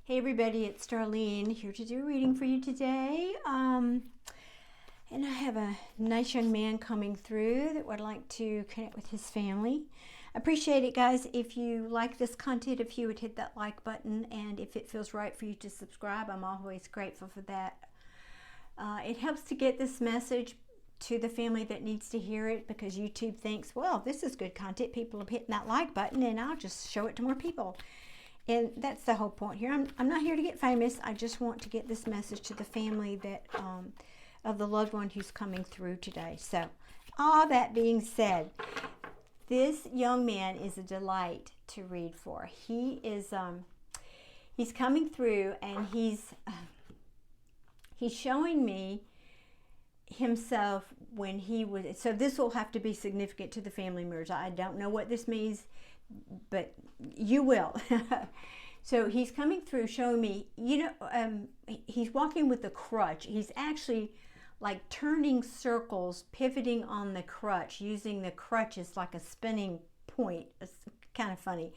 Hey everybody, it's Darlene here to do a reading for you today. And I have a nice young man coming through that would like to connect with his family. Appreciate it, guys. If you like this content, if you would hit that like button, and if it feels right for you to subscribe, I'm always grateful for that. It helps to get this message to the family that needs to hear it, because YouTube thinks, well, this is good content. People are hitting that like button, and I'll just show it to more people. And that's the whole point here. I'm not here to get famous. I just want to get this message to the family that of the loved one who's coming through today. So, all that being said, this young man is a delight to read for. He is he's coming through, and he's showing me himself when he was. So this will have to be significant to the family members. I don't know what this means, but you will. So he's coming through showing me, he's walking with a crutch. He's actually like turning circles, pivoting on the crutch, using the crutch as like a spinning point. It's kind of funny.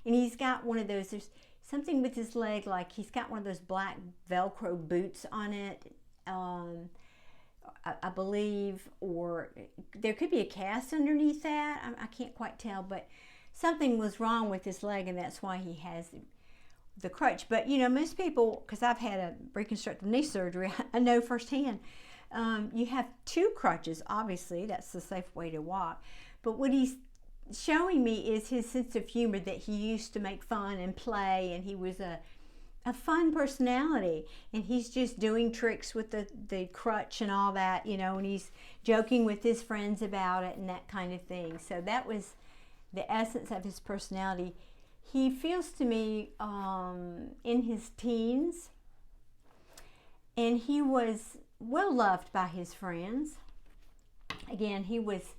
And he's got one of those, there's something with his leg, like he's got one of those black Velcro boots on it, I believe, or there could be a cast underneath that. I can't quite tell, but something was wrong with his leg, and that's why he has the crutch. But most people, because I've had a reconstructive knee surgery, I know firsthand, you have two crutches. Obviously, that's the safe way to walk. But what he's showing me is his sense of humor, that he used to make fun and play, and he was a fun personality, and he's just doing tricks with the crutch and all that, and he's joking with his friends about it and that kind of thing. So that was the essence of his personality. He feels to me in his teens, and he was well loved by his friends. Again, he was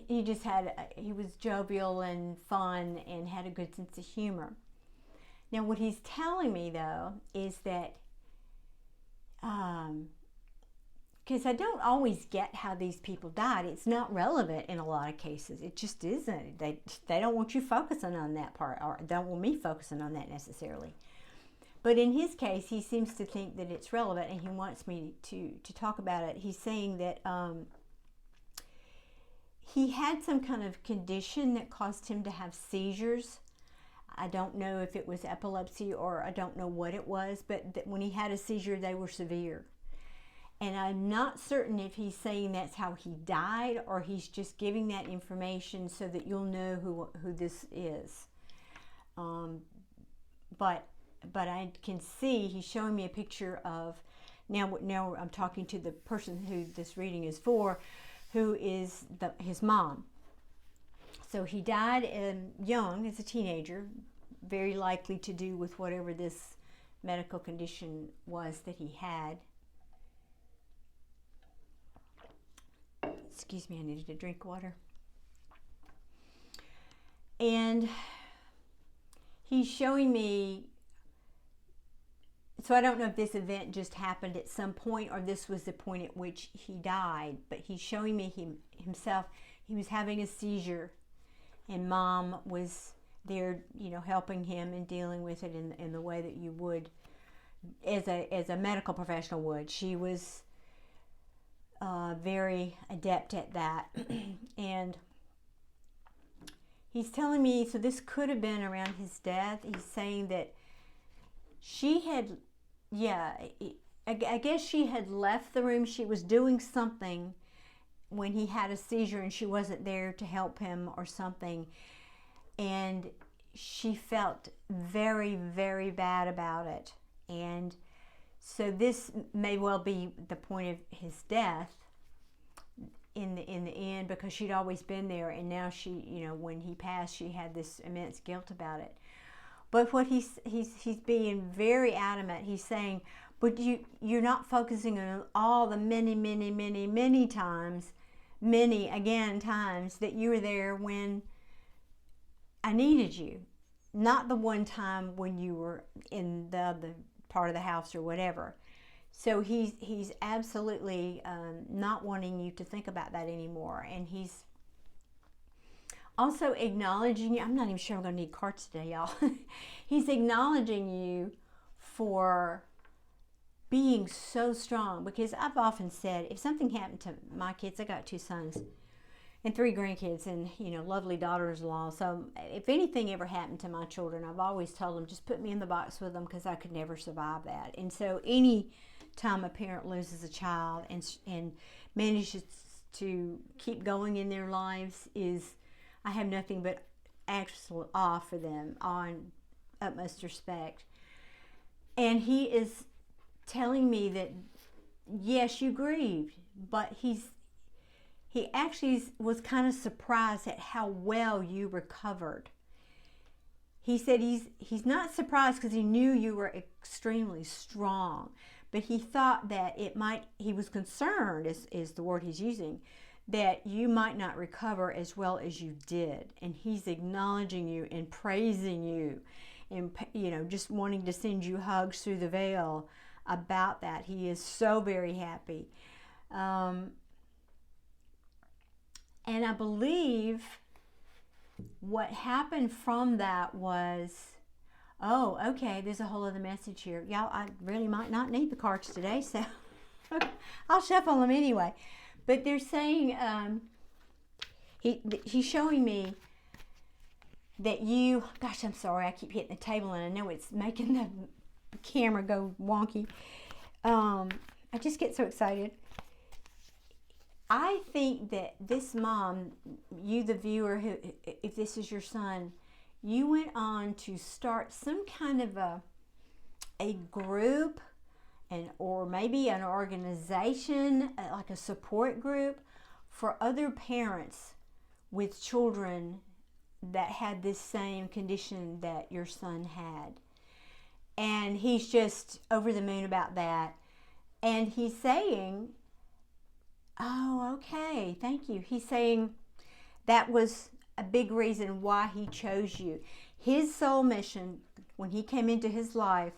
he was jovial and fun and had a good sense of humor. Now, what he's telling me, though, is that, because I don't always get how these people died. It's not relevant in a lot of cases. It just isn't. They don't want you focusing on that part, or don't want me focusing on that necessarily. But in his case, he seems to think that it's relevant, and he wants me to talk about it. He's saying that he had some kind of condition that caused him to have seizures. I don't know if it was epilepsy, or I don't know what it was, but that when he had a seizure, they were severe. And I'm not certain if he's saying that's how he died, or he's just giving that information so that you'll know who this is. But I can see he's showing me a picture of, now I'm talking to the person who this reading is for, who is his mom. So he died young, as a teenager, very likely to do with whatever this medical condition was that he had. Excuse me, I needed to drink water. And he's showing me, so I don't know if this event just happened at some point, or this was the point at which he died, but he's showing me himself. He was having a seizure, and Mom was there, helping him and dealing with it in the way that you would, as a medical professional would. She was very adept at that. And he's telling me, so this could have been around his death. He's saying that she had, I guess she had left the room. She was doing something when he had a seizure, and she wasn't there to help him or something. And she felt very, very bad about it. And so this may well be the point of his death in the end, because she'd always been there, and now she, when he passed, she had this immense guilt about it. But what he's being very adamant. He's saying, but you're not focusing on all the many times, times that you were there when I needed you. Not the one time when you were in the other part of the house or whatever. So he's absolutely not wanting you to think about that anymore. And he's also acknowledging you. I'm not even sure I'm going to need cards today, y'all. He's acknowledging you for being so strong, because I've often said, if something happened to my kids, I got 2 sons and 3 grandkids and, you know, lovely daughters-in-law. So if anything ever happened to my children, I've always told them, just put me in the box with them, because I could never survive that. And so any time a parent loses a child and manages to keep going in their lives, is, I have nothing but absolute awe for them, on utmost respect. And he is telling me that, yes, you grieved, but he actually was kind of surprised at how well you recovered. He said he's not surprised because he knew you were extremely strong, but he thought that he was concerned, is the word he's using, that you might not recover as well as you did. And he's acknowledging you and praising you, and, you know, just wanting to send you hugs through the veil about that. He is so very happy. And I believe what happened from that was, oh, okay, there's a whole other message here. Y'all, I really might not need the cards today, so I'll shuffle them anyway. But they're saying, he's showing me that you, gosh, I'm sorry, I keep hitting the table and I know it's making the camera go wonky. I just get so excited. I think that this mom, you the viewer, who, if this is your son, you went on to start some kind of a group, or maybe an organization, like a support group for other parents with children that had this same condition that your son had. And he's just over the moon about that. And he's saying, oh, okay, thank you. He's saying that was a big reason why he chose you. His soul mission, when he came into his life,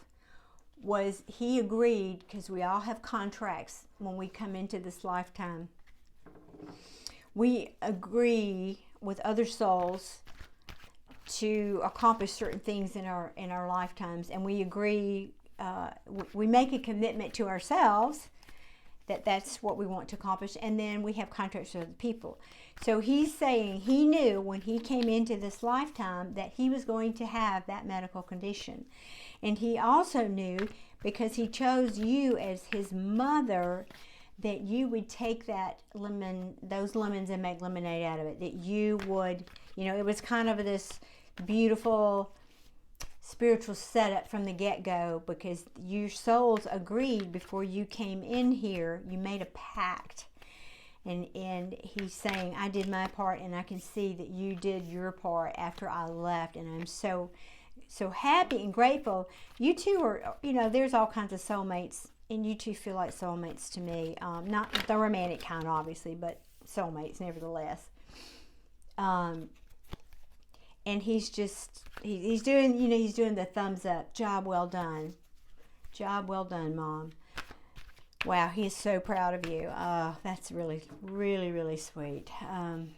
was he agreed, because we all have contracts when we come into this lifetime. We agree with other souls to accomplish certain things in our lifetimes, and we agree, we make a commitment to ourselves that that's what we want to accomplish, and then we have contracts with other people. So he's saying he knew when he came into this lifetime that he was going to have that medical condition. And he also knew, because he chose you as his mother, that you would take those lemons and make lemonade out of it. That you would, you know, it was kind of this beautiful spiritual setup from the get-go, because your souls agreed before you came in here. You made a pact. And he's saying, I did my part, and I can see that you did your part after I left, and I'm so happy and grateful. You two are, you know, there's all kinds of soulmates, and you two feel like soulmates to me. Not the romantic kind, obviously, but soulmates nevertheless. And he's just, he's doing, you know, he's doing the thumbs up. Job well done. Job well done, Mom. Wow, he is so proud of you. That's really, really, really sweet. And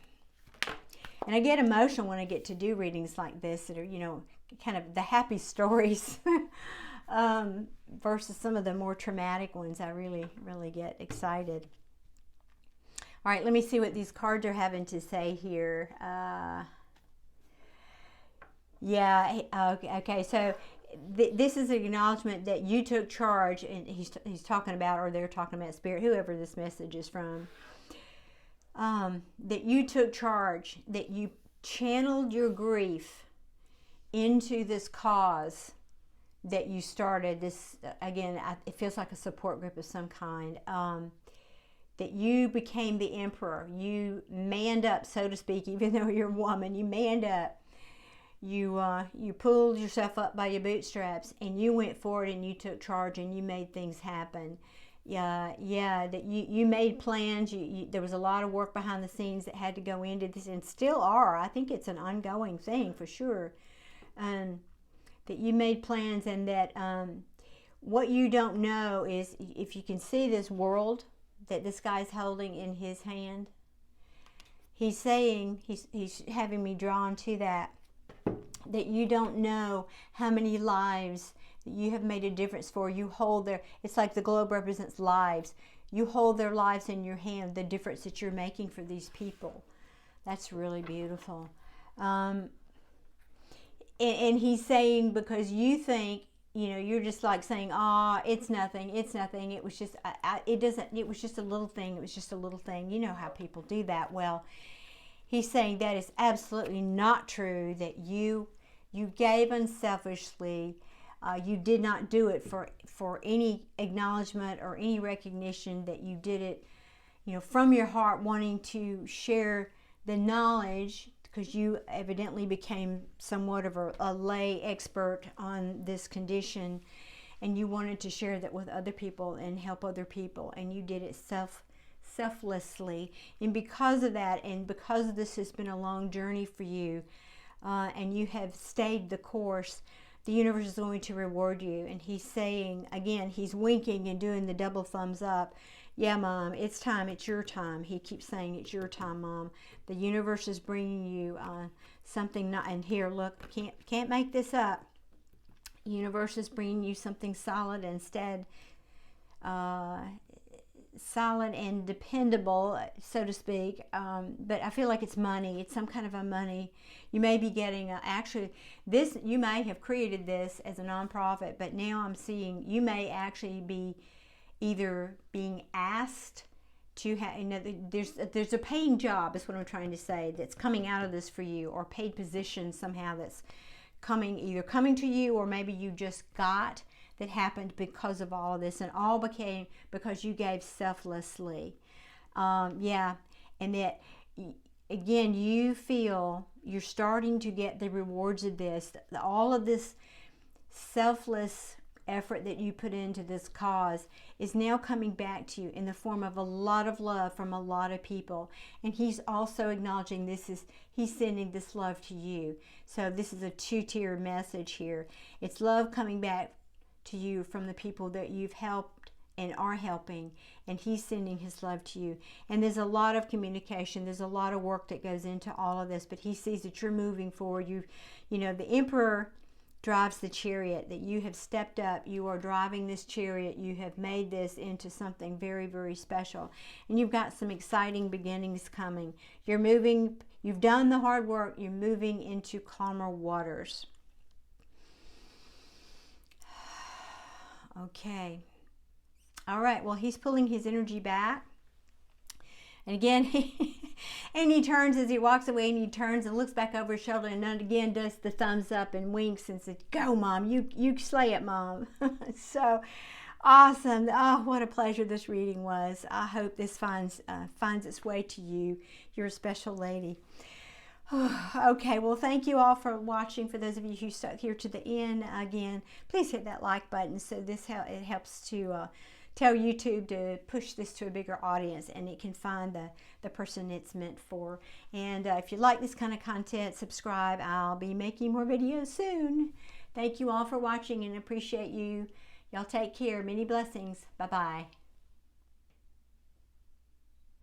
I get emotional when I get to do readings like this that are, you know, kind of the happy stories versus some of the more traumatic ones. I really, really get excited. All right, let me see what these cards are having to say here. Yeah, okay, so this is an acknowledgement that you took charge, and he's talking about, or they're talking about Spirit, whoever this message is from, that you took charge, that you channeled your grief into this cause that you started. This, again, it feels like a support group of some kind, that you became the emperor. You manned up, so to speak, even though you're a woman, you manned up. You pulled yourself up by your bootstraps, and you went forward, and you took charge, and you made things happen. Yeah, that you made plans. There was a lot of work behind the scenes that had to go into this, and still are. I think it's an ongoing thing for sure. That you made plans, and that what you don't know is, if you can see this world that this guy's holding in his hand, he's saying, he's having me drawn to that you don't know how many lives that you have made a difference for. You hold their, it's like the globe represents lives. You hold their lives in your hand, the difference that you're making for these people. That's really beautiful. And he's saying, because you think, you know, you're just like saying, "Ah, it's nothing, it's nothing. It was just, it doesn't, it was just a little thing. It was just a little thing." You know how people do that. Well, he's saying that is absolutely not true, that you gave unselfishly. You did not do it for any acknowledgement or any recognition, that you did it, you know, from your heart, wanting to share the knowledge, because you evidently became somewhat of a lay expert on this condition, and you wanted to share that with other people and help other people, and you did it selflessly. And because of that, and because this has been a long journey for you, and you have stayed the course, the universe is going to reward you. And he's saying, again, he's winking and doing the double thumbs up. Yeah, Mom, it's time. It's your time. He keeps saying, it's your time, Mom. The universe is bringing you something. Not, and here, look, can't make this up. The universe is bringing you something solid instead. Solid and dependable, so to speak, but I feel like it's money. It's some kind of a money. You may be getting actually this, you may have created this as a nonprofit, but now I'm seeing you may actually be either being asked to have, you know, there's a paying job, is what I'm trying to say, that's coming out of this for you, or paid position somehow that's either coming to you, or maybe you just got, that happened because of all of this, and all became because you gave selflessly. Yeah, and that, again, you feel you're starting to get the rewards of this. All of this selfless effort that you put into this cause is now coming back to you in the form of a lot of love from a lot of people. And he's also acknowledging he's sending this love to you. So this is a two-tier message here. It's love coming back to you from the people that you've helped and are helping, and he's sending his love to you. And there's a lot of communication, there's a lot of work that goes into all of this, but he sees that you're moving forward. You know, the emperor drives the chariot, that you have stepped up, you are driving this chariot, you have made this into something very, very special, and you've got some exciting beginnings coming. You're moving, you've done the hard work, you're moving into calmer waters. Okay. All right. Well, he's pulling his energy back. And again, he turns as he walks away, and he turns and looks back over his shoulder, and then again does the thumbs up and winks and says, "Go, Mom. You slay it, Mom." So awesome. Oh, what a pleasure this reading was. I hope this finds its way to you. You're a special lady. Okay, well, thank you all for watching. For those of you who stuck here to the end, again, please hit that like button, so it helps to tell YouTube to push this to a bigger audience, and it can find the person it's meant for. And if you like this kind of content, subscribe. I'll be making more videos soon. Thank you all for watching, and appreciate you. Y'all take care. Many blessings. Bye-bye.